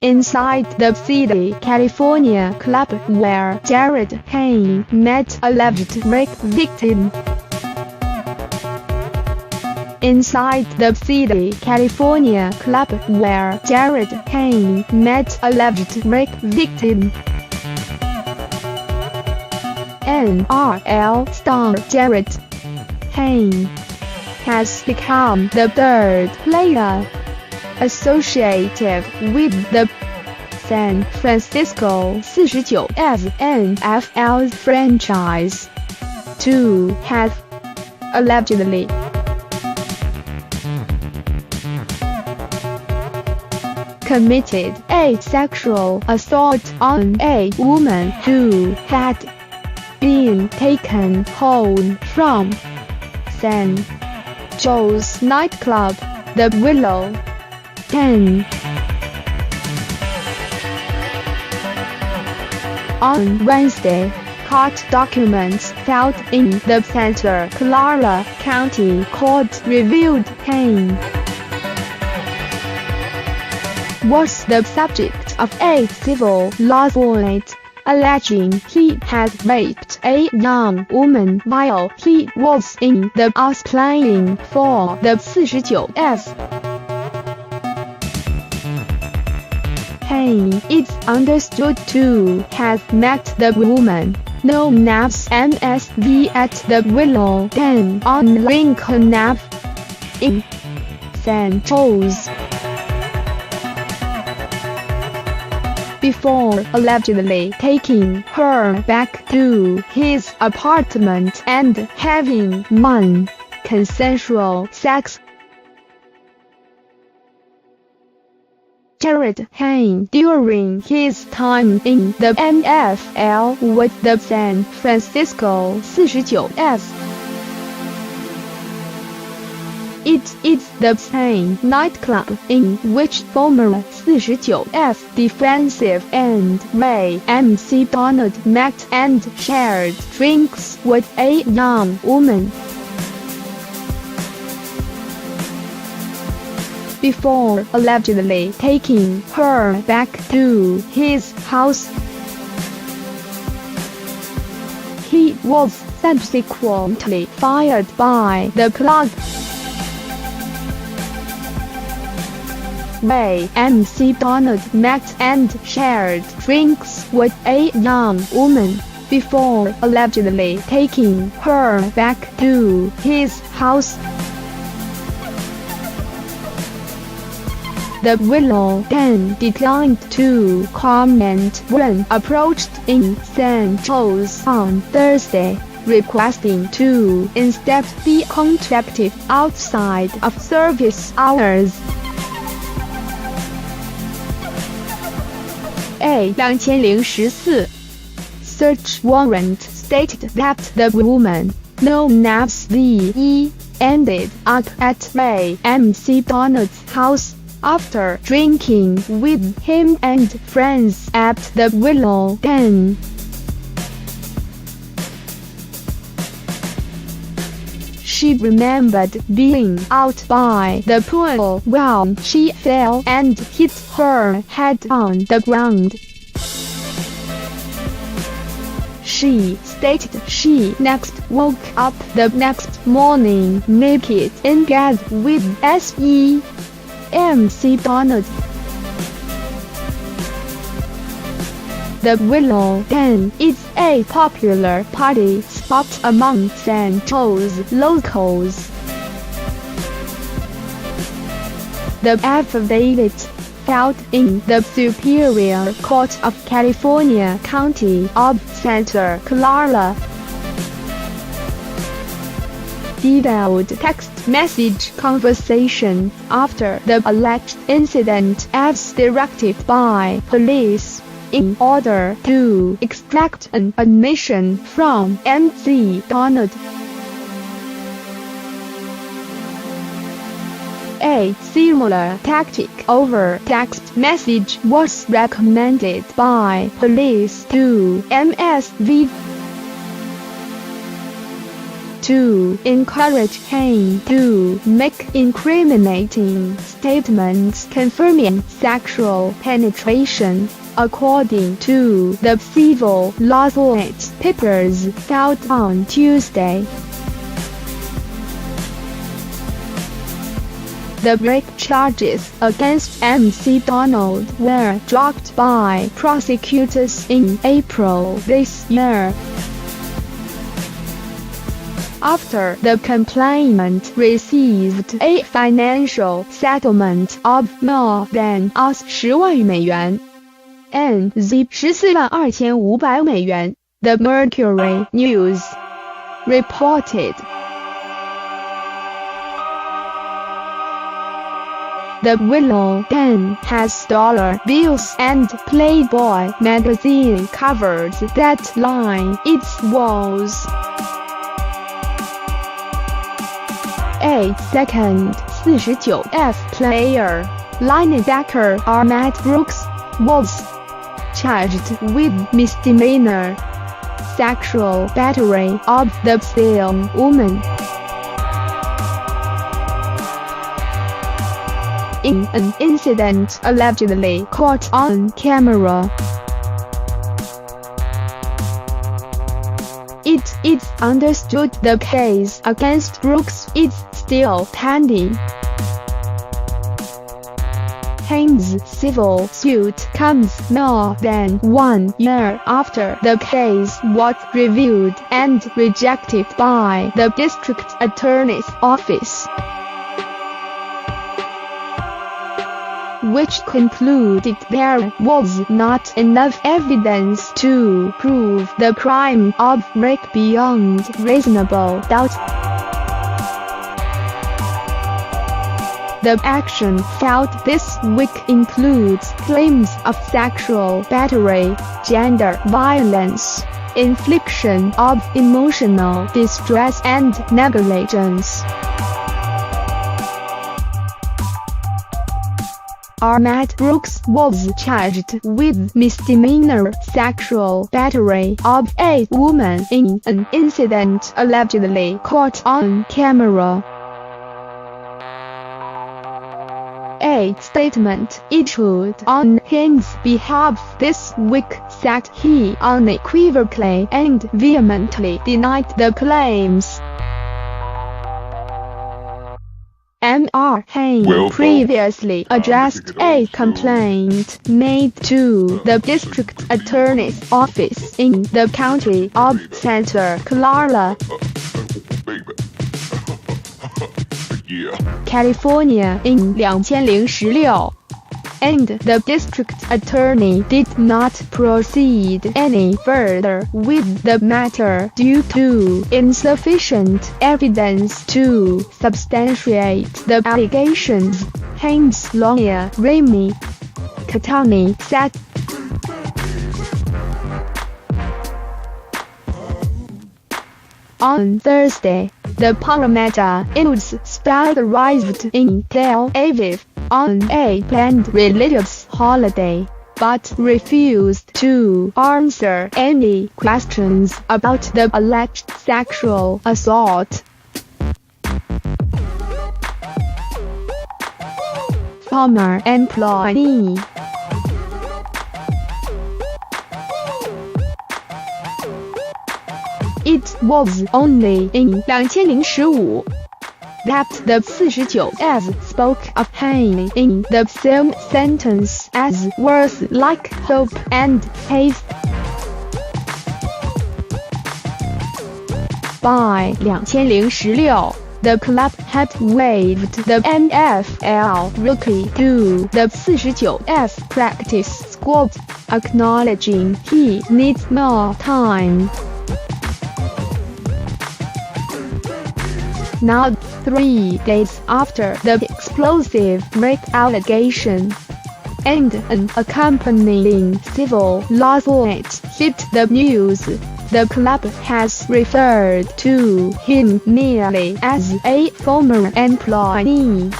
inside the seedy California club where Jarryd Hayne met alleged rape victim. Inside the seedy California club where Jarryd Hayne met alleged rape victim. NRL star Jarryd Hayne has become the third player associated with the San Francisco 49ers NFL franchise to have allegedly committed a sexual assault on a woman who had been taken home from San Jose's nightclub, the Willow Den. On Wednesday, court documents filed in the Santa Clara County Court revealed Hayne was the subject of a civil lawsuit alleging he had raped a young woman while he was in the house playing for the 49ers. Hayne is understood to have met the woman, known as MSV, at the Willow Den on Lincoln Ave in San Jose, before allegedly taking her back to his apartment and having non-consensual sex. Jarryd Hayne, during his time in the NFL with the San Francisco 49ers. It is the same nightclub in which former 49ers defensive end Ray MC Donald met and shared drinks with a young woman before allegedly taking her back to his house. He was subsequently fired by the club. Ray MC Donald met and shared drinks with a young woman before allegedly taking her back to his house. The Willow Den declined to comment when approached in San Jose on Thursday, requesting to instead be contacted outside of service hours. A 2014 search warrant stated that the woman, known as V.E., ended up at Ray MC Donald's house after drinking with him and friends at the Willow Den. She remembered being out by the pool when she fell and hit her head on the ground. She stated she next woke up the next morning naked in bed with S.E. MC Donald. The Willow Den is a popular party spot among San Jose locals. The affidavit, filed in the Superior Court of California County of Santa Clara, detailed text message conversation after the alleged incident as directed by police, in order to extract an admission from MC Donald. A similar tactic over text message was recommended by police to MSV. to encourage Hayne to make incriminating statements confirming sexual penetration, according to the civil lawsuit papers filed on Tuesday. The rape charges against MC Donald were dropped by prosecutors in April this year, after the complainant received a financial settlement of more than $100,000 NZ 14,200,000, the Mercury News reported. The willow then has dollar bills and Playboy magazine covers that line its walls. A second 49F player, linebacker Jarryd Brooks, was charged with misdemeanor sexual battery of the same woman in an incident allegedly caught on camera. It is understood the case against Brooks is still pending. Hayne's civil suit comes more than 1 year after the case was reviewed and rejected by the district attorney's office, which concluded there was not enough evidence to prove the crime of rape beyond reasonable doubt. The action filed this week includes claims of sexual battery, gender violence, infliction of emotional distress and negligence. Jarryd Brooks was charged with misdemeanor sexual battery of a woman in an incident allegedly caught on camera. A statement issued on Hayne's behalf this week said he unequivocally and vehemently denied the claims. Mr. Hayne previously addressed a complaint made to the district attorney's office in the county of Santa Clara, California in 2016, and the district attorney did not proceed any further with the matter due to insufficient evidence to substantiate the allegations, Hayne's lawyer Remy Catani said. On Thursday, the Parramatta Eels star arrived in Tel Aviv on a planned religious holiday, but refused to answer any questions about the alleged sexual assault. Former employee It was only in 2015 that the 49F spoke of Hayne in the same sentence as words like hope and faith. By 2016, the club had waived the NFL rookie to the 49F practice squad, acknowledging he needs more time. Now, 3 days after the explosive rape allegation and an accompanying civil lawsuit hit the news, the club has referred to him merely as a former employee.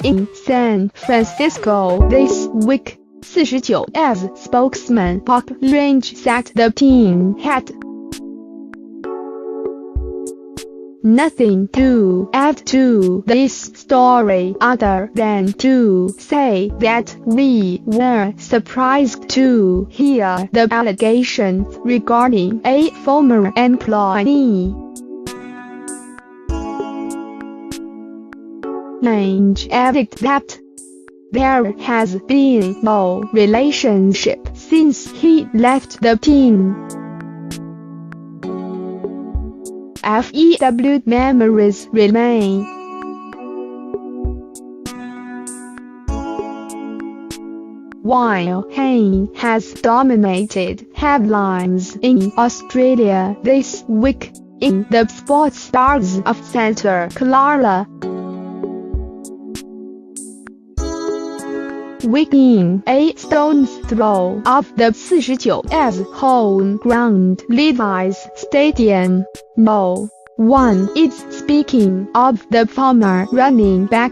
In San Francisco this week, 49As spokesman Park Range said the team had nothing to add to this story other than to say that we were surprised to hear the allegations regarding a former employee. Range added that there has been no relationship since he left the team. FEW memories remain. While Hayne has dominated headlines in Australia this week, in the sports stars of Santa Clara, within a stone's throw of the 49As home ground Levi's Stadium, no one is speaking of the former running back.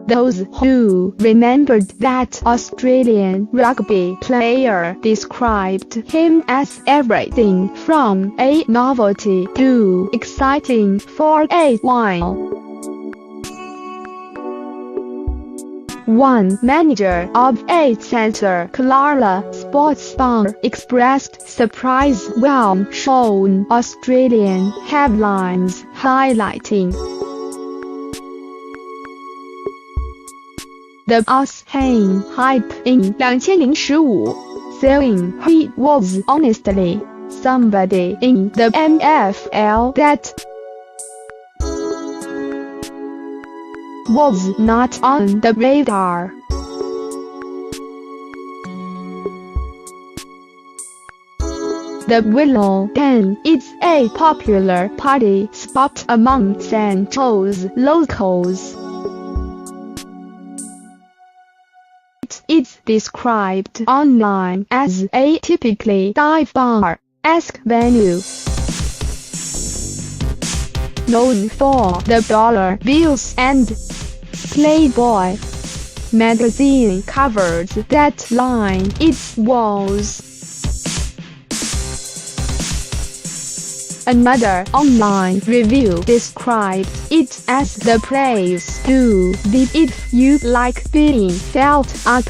Those who remembered that Australian rugby player described him as everything from a novelty to exciting for a while. One manager of a Santa Clara sports bar expressed surprise when shown Australian headlines highlighting the Aus Hayne hype in 2015, saying he was honestly somebody in the NFL that was not on the radar. The Willow Den is a popular party spot among Central's locals. It is described online as a typically dive bar-esque venue, known for the dollar bills and Playboy magazine covers that line its walls. Another online review described it as the place to be if you like being felt up